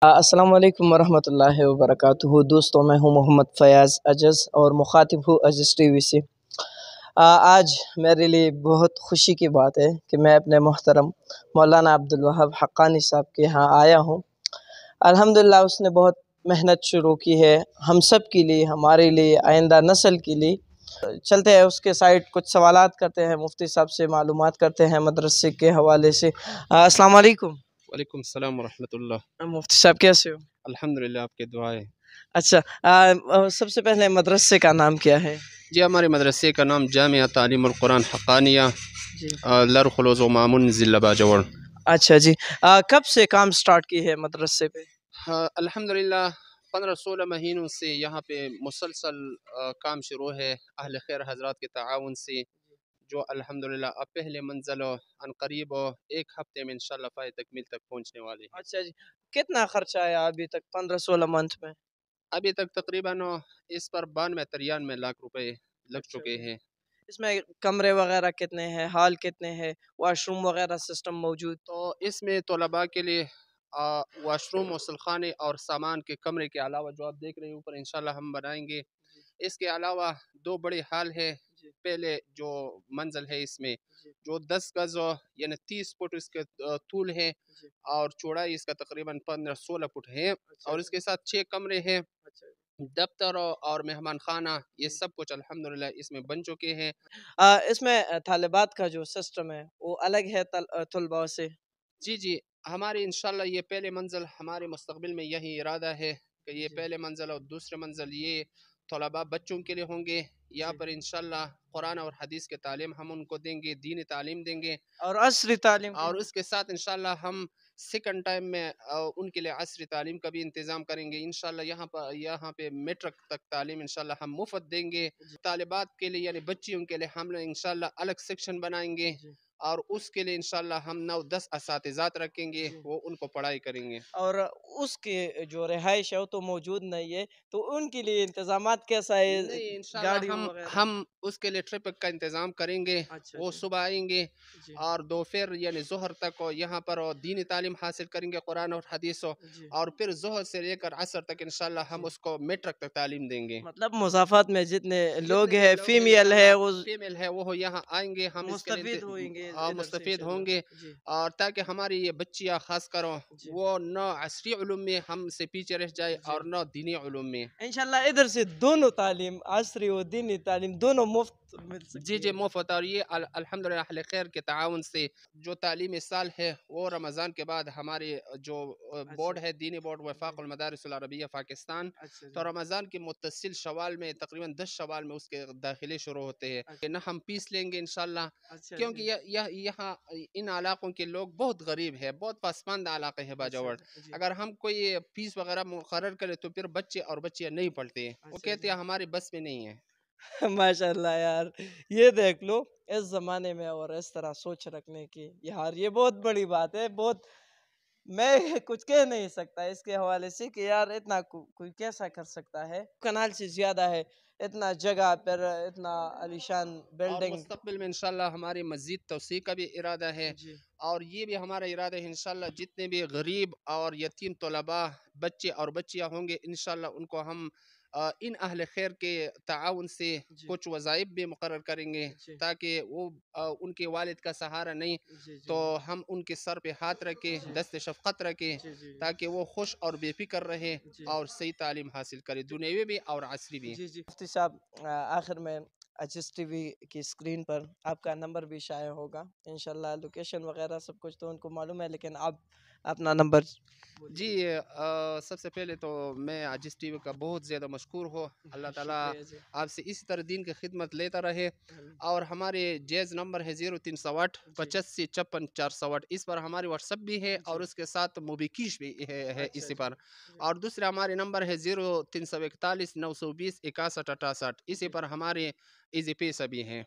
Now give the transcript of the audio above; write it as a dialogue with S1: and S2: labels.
S1: السلام علیکم ورحمۃ اللہ وبرکاتہ دوستوں، میں ہوں محمد فیاض اجز اور مخاطب ہوں اجز ٹی وی سے۔ آج میرے لیے بہت خوشی کی بات ہے کہ میں اپنے محترم مولانا عبدالوہاب حقانی صاحب کے یہاں آیا ہوں۔ الحمدللہ اس نے بہت محنت شروع کی ہے ہم سب کے لیے، ہمارے لیے، آئندہ نسل کے لیے۔ چلتے ہیں اس کے سائٹ، کچھ سوالات کرتے ہیں، مفتی صاحب سے معلومات کرتے ہیں مدرسے کے حوالے سے۔ السلام علیکم۔
S2: وعلیکم السلام ورحمۃ اللہ۔
S1: مفتی صاحب کیسے ہو؟
S2: الحمدللہ، آپ کے دعائیں۔
S1: اچھا، سب سے پہلے مدرسے کا نام کیا ہے؟
S2: جی، ہمارے مدرسے کا نام جامعہ تعلیم القرآن حقانیہ،
S1: جی،
S2: لرخلوز و مامون، ضلع باجوڑ۔
S1: اچھا جی، کب سے کام سٹارٹ کی ہے مدرسے پہ؟
S2: الحمدللہ 15-16 مہینوں سے یہاں پہ مسلسل کام شروع ہے اہل خیر حضرات کے تعاون سے، جو الحمدللہ اب پہلے منزل ان قریب 1 ہفتے میں انشاءاللہ پائے تکمیل تک پہنچنے والے ہیں۔
S1: اچھا جی، کتنا خرچہ آیا ابھی تک 15-16 منتھ میں؟
S2: ابھی تک تقریباً اس پر 92-93 لاکھ روپے لگ
S1: اچھا
S2: چکے
S1: جی،
S2: ہیں۔
S1: اس میں کمرے وغیرہ کتنے ہیں، ہال کتنے ہیں، واش روم وغیرہ سسٹم موجود؟
S2: تو اس میں طلباء کے لیے واش روم، غسل خانے اور سامان کے کمرے کے علاوہ جو آپ دیکھ رہے ہیں اوپر انشاءاللہ ہم بنائیں گے، اس کے علاوہ 2 بڑے ہال ہے۔ پہلے جو منزل ہے اس میں جو 10 گز یعنی 30 فٹ اس کے طول ہے اور چوڑائی اس کا تقریباً 15-16 فٹ ہے، اور اس کے ساتھ 6 کمرے ہیں، دفتر اور مہمان خانہ، یہ سب کچھ الحمدللہ اس میں بن چکے ہیں۔
S1: اس میں طالبات کا جو سسٹم ہے وہ الگ ہے طلباء سے؟
S2: جی، ہماری انشاءاللہ یہ پہلے منزل، ہمارے مستقبل میں یہی ارادہ ہے کہ یہ پہلے منزل اور دوسرے منزل یہ طلباء بچوں کے لیے ہوں گے۔ یہاں پر انشاءاللہ قرآن اور حدیث کے تعلیم ہم ان کو دیں گے، دینی تعلیم دیں گے،
S1: اور عصری تعلیم
S2: اور اس کے ساتھ انشاءاللہ ہم سیکنڈ ٹائم میں ان کے لیے عصری تعلیم کا بھی انتظام کریں گے۔ انشاءاللہ یہاں پہ میٹرک تک تعلیم انشاءاللہ ہم مفت دیں گے۔ طالبات کے لیے یعنی بچیوں کے لیے ہم انشاءاللہ الگ سیکشن بنائیں گے، اور اس کے لیے انشاءاللہ ہم 9-10 اساتذات رکھیں گے، وہ ان کو پڑھائی کریں گے۔
S1: اور اس کے جو رہائش ہے وہ تو موجود نہیں ہے، تو ان کے لیے انتظامات کیسا ہے؟
S2: نہیں، انشاءاللہ
S1: گاڑیوں وغیرہ؟
S2: ہم اس کے لیے ٹرپ کا انتظام کریں گے۔
S1: اچھا
S2: وہ
S1: جی،
S2: صبح آئیں گے
S1: جی
S2: اور دوپہر یعنی ظہر تک یہاں پر دینی تعلیم حاصل کریں گے، قرآن اور حدیث،
S1: جی،
S2: اور پھر ظہر سے لے کر عصر تک انشاءاللہ ہم اس کو میٹرک تک تعلیم دیں گے۔
S1: مطلب مسافات میں جتنے لوگ
S2: جتنے بھی
S1: ہیں،
S2: لوگ ہیں
S1: فیمیل ہے، وہ
S2: انشاءاللہ فیمیل ہے وہ یہاں آئیں گے، ہم اس کے
S1: مستفید
S2: لیے
S1: ہوئیں گے ادھر سے
S2: مستفید
S1: انشاءاللہ۔
S2: ہوں گے،
S1: جی
S2: اور تاکہ ہماری یہ بچیاں خاص کر
S1: جی
S2: وہ نہ عصری علوم میں ہم سے پیچھے رہ جائے
S1: جی،
S2: اور نہ دینی علوم میں۔
S1: انشاءاللہ ادھر سے دونوں تعلیم، عصری و دینی تعلیم دونوں مفت مل سکتی
S2: جی
S1: ہے۔
S2: مفت، اور یہ الحمدللہ اہل خیر کے تعاون سے جو تعلیمی سال ہے وہ رمضان کے بعد ہمارے جو بورڈ ہے، دینی بورڈ وفاق المدارس العربیہ پاکستان،
S1: اچھا جی،
S2: تو رمضان کے متصل شوال میں تقریباً 10 شوال میں اس کے داخلے شروع ہوتے ہیں، نہ ہم فیس لیں گے انشاءاللہ،
S1: اچھا
S2: کیونکہ
S1: جی،
S2: یہاں ان علاقوں کے لوگ بہت غریب ہے، بہت پسماندہ علاقے ہے باجوڑ۔
S1: جی،
S2: اگر ہم کوئی فیس وغیرہ مقرر کرے تو پھر بچے اور بچیاں نہیں پڑھتے، وہ کہتے ہیں ہماری بس میں نہیں ہے۔
S1: ماشاء اللہ یار، یہ دیکھ لو اس زمانے میں اور اس طرح سوچ رکھنے کی، یار یہ بہت بڑی بات ہے، بہت میں کچھ کہہ نہیں سکتا اس کے حوالے سے کہ یار اتنا کوئی کیسا کر سکتا ہے، کنال سے زیادہ ہے، اتنا جگہ پر اتنا عالیشان
S2: اور
S1: بلڈنگ۔
S2: مستقبل میں انشاءاللہ ہماری مزید توسیع کا بھی ارادہ ہے،
S1: جی
S2: اور یہ بھی ہمارا ارادہ ہے انشاءاللہ جتنے بھی غریب اور یتیم طلباء بچے اور بچیاں ہوں گے انشاءاللہ ان کو ہم ان اہل خیر کے تعاون سے
S1: جی
S2: کچھ وظائف بھی مقرر کریں گے،
S1: جی
S2: تاکہ وہ ان کے والد کا سہارا نہیں
S1: جی
S2: تو ہم ان کے سر پہ ہاتھ رکھیں، دست شفقت رکھیں،
S1: جی جی
S2: تاکہ وہ خوش اور بے فکر رہے
S1: جی
S2: اور صحیح تعلیم حاصل کرے، دنیاوی بھی اور عصری بھی۔
S1: جی مفتی صاحب، آخر میں اجس ٹی وی کی اسکرین پر آپ کا نمبر بھی شائع ہوگا انشاءاللہ، لوکیشن وغیرہ سب کچھ تو ان کو معلوم ہے، لیکن آپ اپنا نمبر
S2: جی، سب سے پہلے تو میں عاجز ٹی وی کا بہت زیادہ مشکور ہوں، اللہ تعالیٰ
S1: شکریہ جی،
S2: آپ سے اسی طرح دین کی خدمت لیتا رہے، اور ہمارے جیز نمبر ہے 0308 85 56 408، اس پر ہماری واٹس ایپ بھی ہے اور اس کے ساتھ موبیکیش بھی ہے اسی پر، اور دوسرا ہمارے نمبر ہے 0341 920 61 68، اسی پر ہمارے ایزی پیسہ بھی ہیں۔